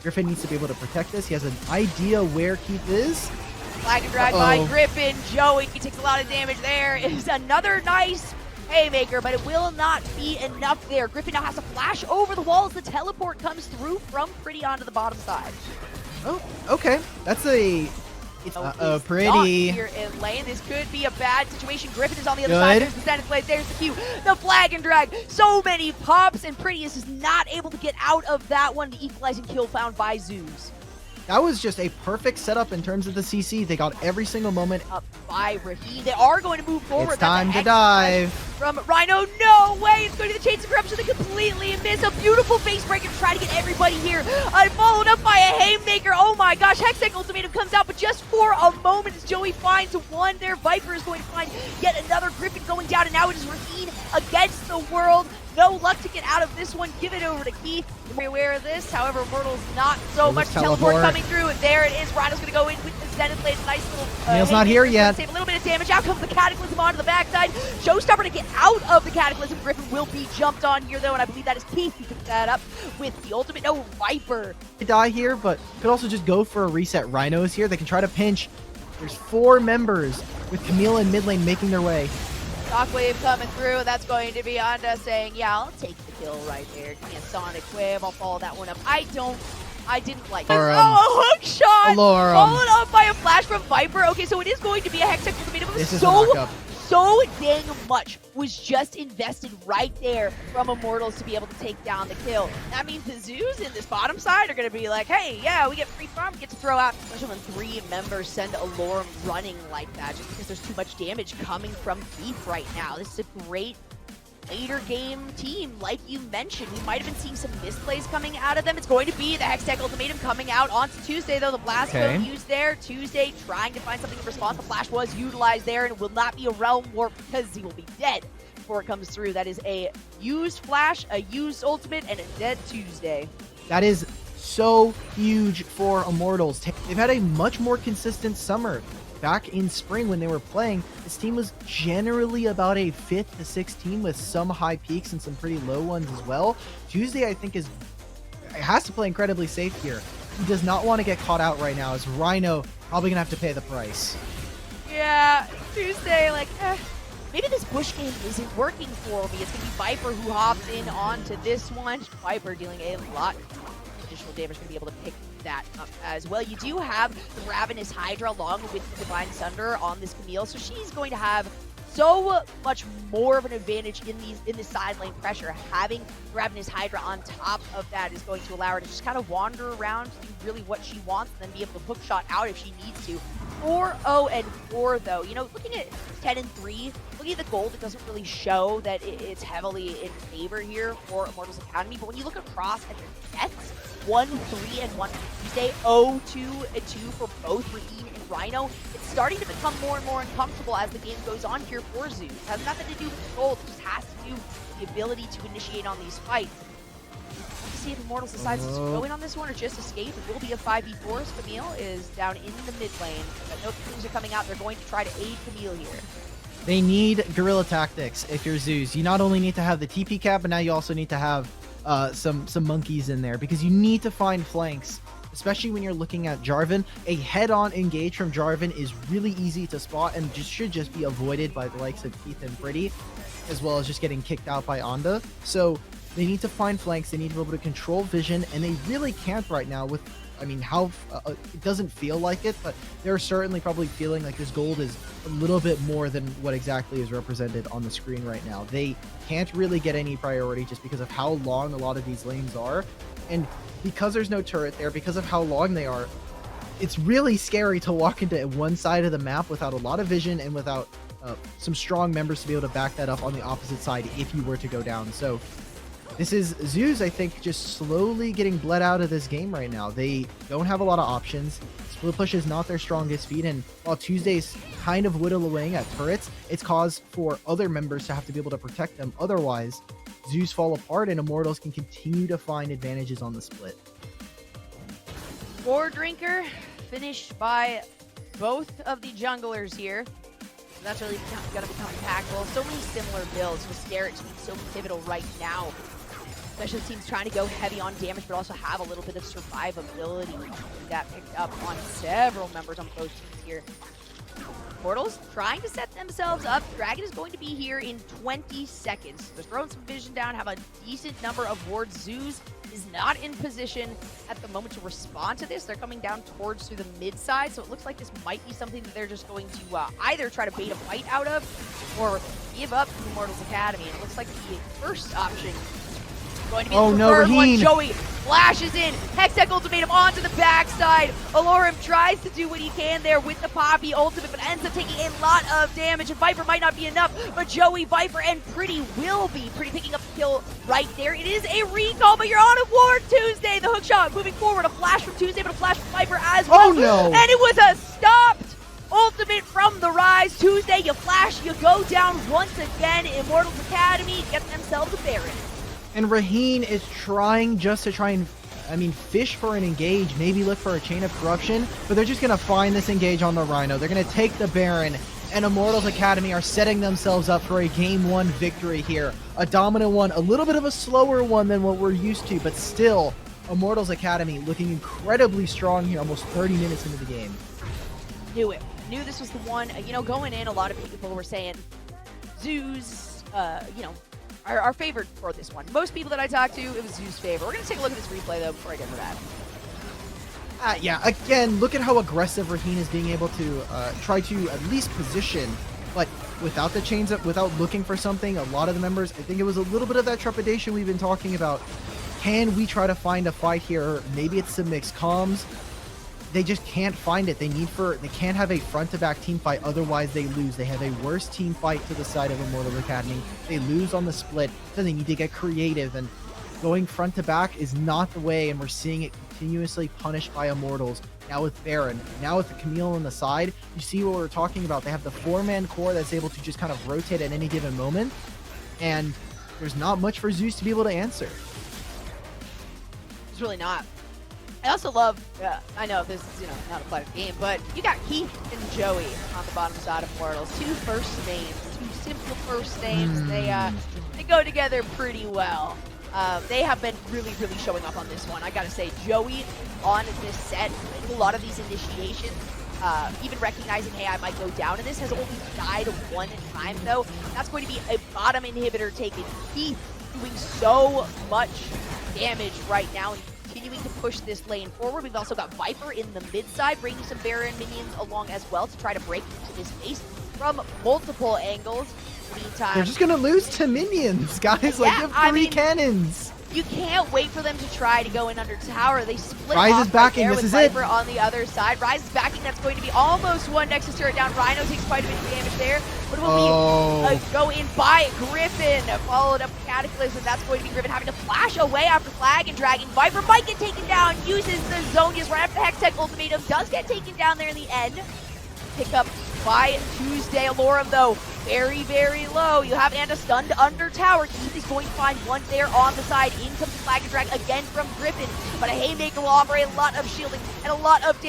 Griffin needs to be able to protect this. He has an idea where Keith is. Flag and drag by Griffin. Joey, he takes a lot of damage there. Is another nice haymaker, but it will not be enough there. Griffin now has to flash over the walls. The teleport comes through from Pretty onto the bottom side. Oh, okay. That's a... It's Pretty. Here in lane. This could be a bad situation. Griffin is on the other side. There's the Zenith Blade. There's the Q. The flag and drag. So many pops, and Pretty is just not able to get out of that one. The equalizing kill found by ZOOS. That was just a perfect setup in terms of the CC. They got every single moment. Up by Raheem. They are going to move forward. It's time to dive. From Rhino. No way. It's going to the Chains of Corruption. They completely miss. A beautiful face breaker to try to get everybody here. Followed up by a haymaker. Oh my gosh. Hextech Ultimatum comes out, but just for a moment as Joey finds one there. Viper is going to find yet another Griffin going down, and now it is Raheem against the world. No luck to get out of this one. Give it over to Keith. You're aware of this. However, Immortals not so much. Teleport coming through. And there it is. Rhino's going to go in with the Zenith Blade. Nice little... Camille's not here yet. Save a little bit of damage. Out comes the Cataclysm onto the backside. Showstopper to get out of the Cataclysm. Griffin will be jumped on here, though, and I believe that is Keith who picks that up with the ultimate. No, Viper. They die here, but could also just go for a reset. Rhino is here. They can try to pinch. There's 4 members with Camille and mid lane making their way. Shockwave coming through. That's going to be Anda saying, yeah, I'll take the kill right there. Can't Sonic Wave. I'll follow that one up. I didn't like it. Oh, a hook shot! Followed up by a flash from Viper. Okay, so it is going to be a Hextech Ultimatum. This is so dang much was just invested right there from Immortals to be able to take down the kill. That means the ZOOS in this bottom side are going to be like, hey, yeah, we get free farm, we get to throw out, especially when 3 members send Alorm running like that, just because there's too much damage coming from Keith right now. This is a great later game team, like you mentioned. We might have been seeing some misplays coming out of them. It's going to be the Hextech Ultimatum coming out onto Tuesday, though. The blast will used there. Tuesday trying to find something in response. The flash was utilized there, and it will not be a realm warp because he will be dead before it comes through. That is a used flash, a used ultimate, and a dead Tuesday. That is so huge for Immortals. They've had a much more consistent summer. Back in spring when they were playing, this team was generally about a 5th to 6th team with some high peaks and some pretty low ones as well. Tuesday, I think, has to play incredibly safe here. He does not want to get caught out right now, as Rhino probably gonna have to pay the price. Yeah, Tuesday, like, maybe this bush game isn't working for me. It's gonna be Viper who hops in onto this one. Viper dealing a lot of additional damage, gonna be able to pick that up as well. You do have the Ravenous Hydra along with the Divine Sunder on this Camille, so she's going to have so much more of an advantage in this side lane pressure. Having Ravenous Hydra on top of that is going to allow her to just kind of wander around, do really what she wants, and then be able to hook shot out if she needs to. 4-0-4 though. You know, looking at 10-3, looking at the gold, it doesn't really show that it's heavily in favor here for Immortals Academy, but when you look across at their deaths, 1-3-1 Tuesday, 0-2-2 for both Raheem and Rhino. It's starting to become more and more uncomfortable as the game goes on here for ZOOS. It has nothing to do with the gold, it just has to do with the ability to initiate on these fights. Let's see if Immortals decides to go in on this one or just escape. It will be a 5v4 as Camille is down in the mid lane. But no teams are coming out. They're going to try to aid Camille here. They need guerrilla tactics if you're ZOOS. You not only need to have the TP cap, but now you also need to have some monkeys in there, because you need to find flanks, especially when you're looking at Jarvan. A head-on engage from Jarvan is really easy to spot and should just be avoided by the likes of Keith and Pretty, as well as just getting kicked out by Anda. So they need to find flanks, they need to be able to control vision, and they really can't right now with, I mean, how it doesn't feel like it, but they're certainly probably feeling like this gold is a little bit more than what exactly is represented on the screen right now. They can't really get any priority just because of how long a lot of these lanes are, and because there's no turret there, because of how long they are, it's really scary to walk into one side of the map without a lot of vision and without some strong members to be able to back that up on the opposite side if you were to go down. So this is ZOOS, I think, just slowly getting bled out of this game right now. They don't have a lot of options. Split push is not their strongest feat, and while Tuesday's kind of whittle away at turrets, it's cause for other members to have to be able to protect them. Otherwise, ZOOS fall apart and Immortals can continue to find advantages on the split. War Drinker finished by both of the junglers here. So that's really going to become impactful. So many similar builds with Garrett being so pivotal right now Special teams trying to go heavy on damage, but also have a little bit of survivability. That picked up on several members on both teams here. Immortals trying to set themselves up. Dragon is going to be here in 20 seconds. They're throwing some vision down, have a decent number of wards. ZOOS is not in position at the moment to respond to this. They're coming down towards through the mid side, so it looks like this might be something that they're just going to either try to bait a fight out of or give up to Immortals Academy. And it looks like the first option going to be the preferred one. Joey flashes in. Hextech ultimatum onto the backside. Alorum tries to do what he can there with the Poppy ultimate, but ends up taking a lot of damage. And Viper might not be enough, but Joey, Viper, and Pretty will be. Pretty picking up the kill right there. It is a recall, but you're on a ward. Tuesday, the hook shot moving forward. A flash from Tuesday, but a flash from Viper as well. Oh no! And it was a stopped ultimate from the Rise. Tuesday, you flash, you go down once again. Immortals Academy get themselves a Baron. And Raheen is trying just to try and, fish for an engage, maybe look for a chain of corruption, but they're just going to find this engage on the Rhino. They're going to take the Baron, and Immortals Academy are setting themselves up for a Game 1 victory here. A dominant one, a little bit of a slower one than what we're used to, but still, Immortals Academy looking incredibly strong here, almost 30 minutes into the game. Knew it. Knew this was the one. Going in, a lot of people were saying ZOOS, are favored for this one. Most people that I talked to, it was ZOOS' favor. We're going to take a look at this replay, though, before I get into that. Yeah, again, look at how aggressive Raheen is being able to try to at least position, but without the chains up, without looking for something, a lot of the members, I think it was a little bit of that trepidation we've been talking about. Can we try to find a fight here? Maybe it's some mixed comms. They just can't find it. They can't have a front-to-back team fight, otherwise they lose. They have a worse team fight to the side of Immortals Academy. They lose on the split, so they need to get creative, and going front-to-back is not the way, and we're seeing it continuously punished by Immortals. Now with Baron, now with the Camille on the side, you see what we're talking about. They have the 4-man core that's able to just kind of rotate at any given moment, and there's not much for ZOOS to be able to answer. It's really not. I also love, I know this is, not a private game, but you got Keith and Joey on the bottom side of Immortals. Two first names, two simple first names. They go together pretty well. They have been really, really showing up on this one. I gotta say, Joey on this set, a lot of these initiations, even recognizing, hey, I might go down in this, has only died one time, though. That's going to be a bottom inhibitor taken. Keith doing so much damage right now, and continuing to push this lane forward. We've also got Viper in the mid side, bringing some Baron minions along as well to try to break into this base from multiple angles. Meantime, they're just gonna lose to minions, guys. Like, you have 3 cannons. You can't wait for them to try to go in under tower. They split Rise off is backing. Right there this with is Viper it. on the other side. Rise is backing. That's going to be almost one Nexus turret down. Rhino takes quite a bit of damage there. But it will be go in by Griffin, followed up Cataclysm. That's going to be Griffin having to flash away after Flag and Dragging. Viper might get taken down. Uses the Zonias right after the Hextech ultimatum. Does get taken down there in the end. Pick up by Tuesday. Alorum, though, very, very low. You have Anda stunned under tower. Keith is going to find one there on the side. In comes the Flag and Drag again from Griffin. But a Haymaker will offer a lot of shielding and a lot of damage.